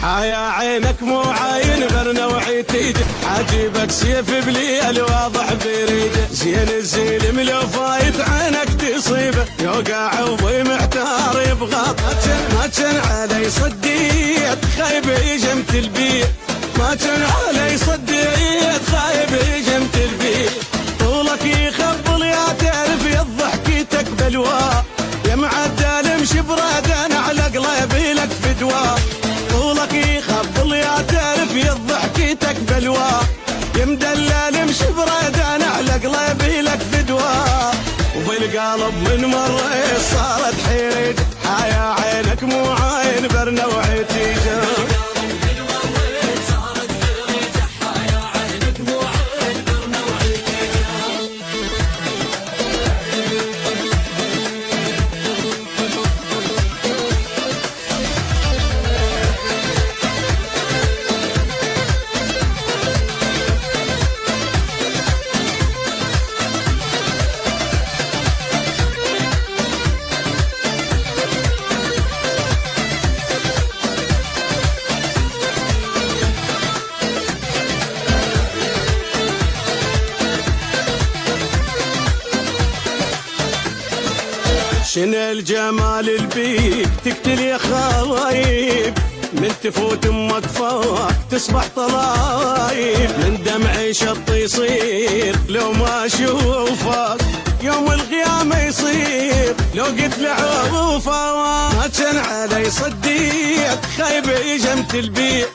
حيا عينك مو عاين غير نوعيتي، عجيبك سيف بليل واضح بريده، زين الزين لو فايت عينك تصيبه، يوقع وضي محتار يبغى ما كان علي صديت خايب جمت البيت، ما كان علي صديت خايب جمت البيت، طولك يخبل يا تعرف يا ضحكتك بلوى، يا معدل امشي برادان على قلبي لك فدوى، طولك يخبل يا تعرف يا ضحكتك بلوى، يا مدلل امشي برادان على قلبي لك فدوى، وبالقلب من مرة صارت حيرج، حيا عينك مو عين برنا وعتيجه. شن الجمال البيك تقتل يا خايب، من تفوت امك فوق تصبح طلايب، من دمعي شط يصير لو ما اشوفك، يوم القيامة يصير لو قلت لعوفة، ما كان علي صديت خايب جمت البيت،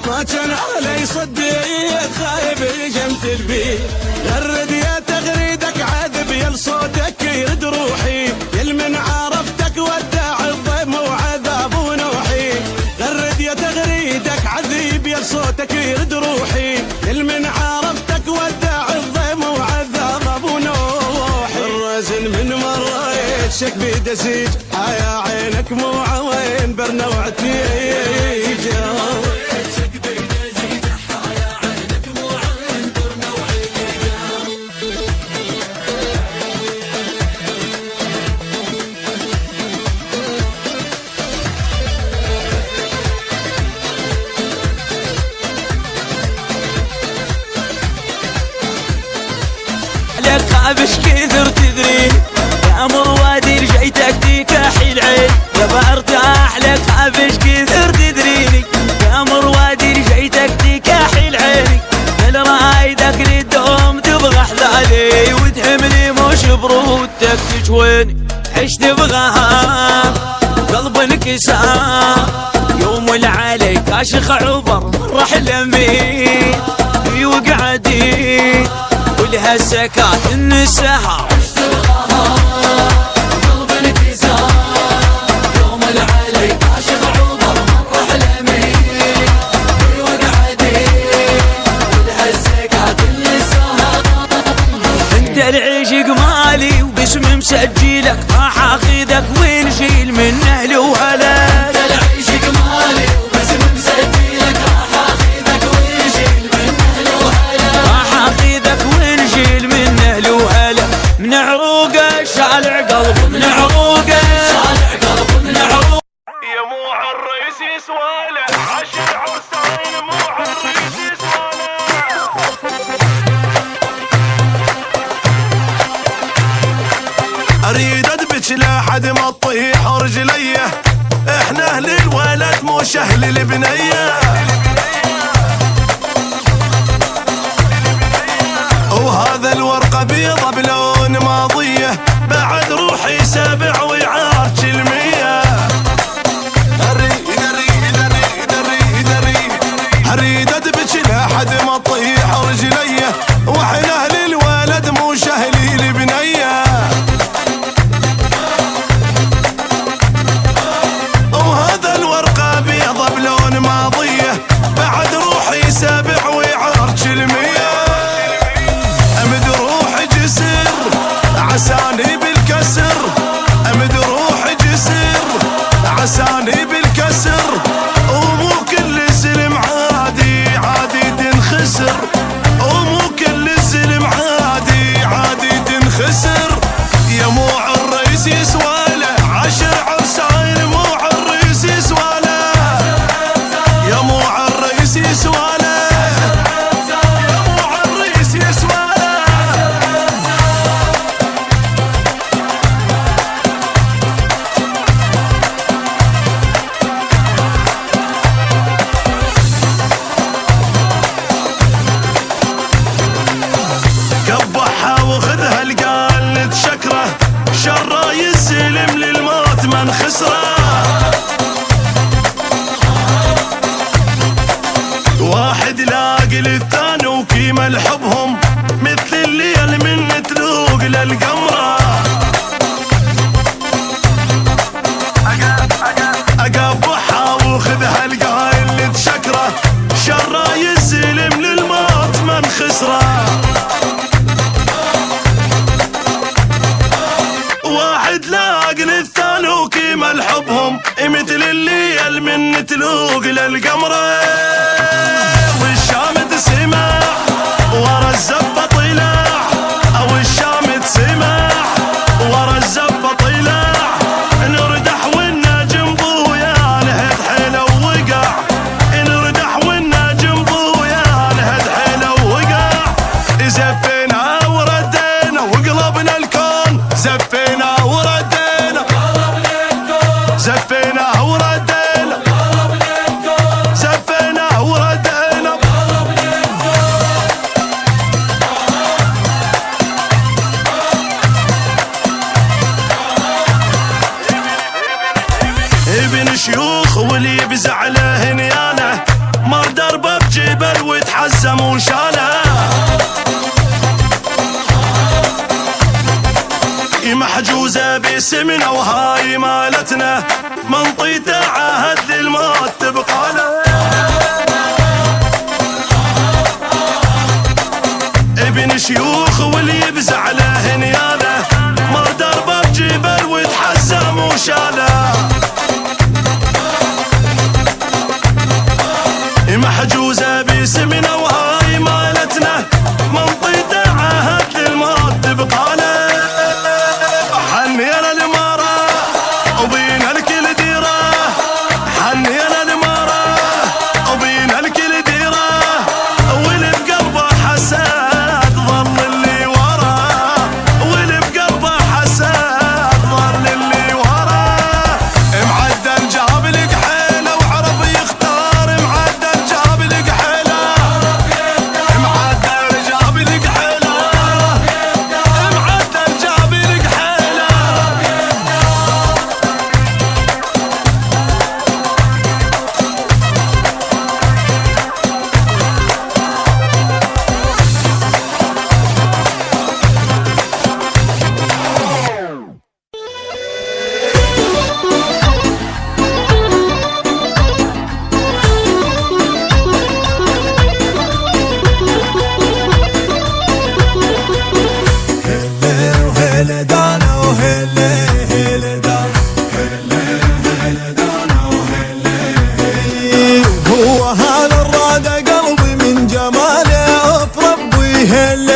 ما كان علي صديت خايب جمت البيت، غرد يا تغريدك عذب يا صوتك يرد روحي، يل من عرفتك وداع الضيم وعذاب ونوحي، غرد يا تغريدك عذيب يا صوتك يرد روحي، يل من عرفتك وداع الضيم وعذاب ونوحي، الرزن من مرة يتشك بدزيج، حيا عينك مو عوين برنا وعتيجه. خابش كثر تدري يا مروادي رجيتك تكحي العين، يا برتاح لك خابش كثر تدريني يا مروادي رجيتك تكحي العين، هل رايدك للدوم تبغى حلالي وتهمني مش برودتك تجويني، عش تبغاها قلب انكسار يوم العلي كاشخ عبر مرة حلمي وقعدي ولها السكات النساها، عش تبغاها قلب انكسار يوم العلي كاشخ عبر مرة حلمي وقعدي ولها السكات النساها، انت العشق مالي وباسم مسجلك راح اخذك ونشيل من اهلي وهلاك، انت العشق مالي وباسم مسجلك راح اخذك ونشيل من اهلي وهلاك، راح اخذك ونشيل من اهلي وهلاك، من عروقه شالع قلب من عروقه شالع قلب من عروقه، يا مو عالريس يسواله عاشر عرسان مو عالريس يسواله، اريد ادبج لحد ما تطيح رجليه، احنا اهل الولد مش اهل البنيه، وهذا الورقه بيضه بلون ماضيه، بعد روحي سابع ويعار كلميه، اريد ادبج لحد ما تطيح رجليه، واحنا اهل الولد مش اهل البنيه، وهذا الورقه بيضه بلون ماضيه، بعد روحي سابع ويعار كلميه، امد روحي جسر عساني بالكسر، امد روحي جسر عساني بالكسر، ومو كل سلم عادي عادي تنخسر، ومو كل سلم عادي عادي تنخسر، يا مو عالريس يسواله عشر عرسان مو عالريس يسواله، يا ملحبهم مثل الليل من تلوق للقمرة. اقبحها وخذها القايل اللي تشكره، شره يسلم للموت من خسره. واحد لاق للثاني وكيما لحبهم مثل الليل من تلوق للقمره. والشامت سمع ورا الزبه طلع، او الشامت سمع ورا الزبه طلع. نردح والنجم ضويا الهد حيله ووقع، نردح والنجم ضويا الهد حيله ووقع. زفينا وردينا وقلبنا الكون، زفينا وردينا زفينا وردينا زفينا وردينا. ابن شيوخ واللي يبزع له نياله، مر دربه بجبل وتحزم وشاله. محجوزة باسمنا وهاي مالتنا، منطيته عهد للموت تبقى له. ابن شيوخ واللي يبزع له نياله، مر دربه بجبل وتحزم وشاله. محجوزة باسمنا وهاي مالتنا، منطيته عهد للموت تبقى له. حنينا المرة وبينا الكل ديرة، حنينا المرة وبينا الكل ديرة. واللي بقلبه حسد ظل اللي وراه، واللي بقلبه حسد ظل اللي وراه. معدل جاب لك حيله وعرف يختار، معدل جاب لك حيله، معدل جاب لك حيله، معدل جاب لك حيله. هلا دانا وهلا هلا دانا، هلا دانا وهلا هلا. هو هذا الراد قلبي من جماله، في ربي هلا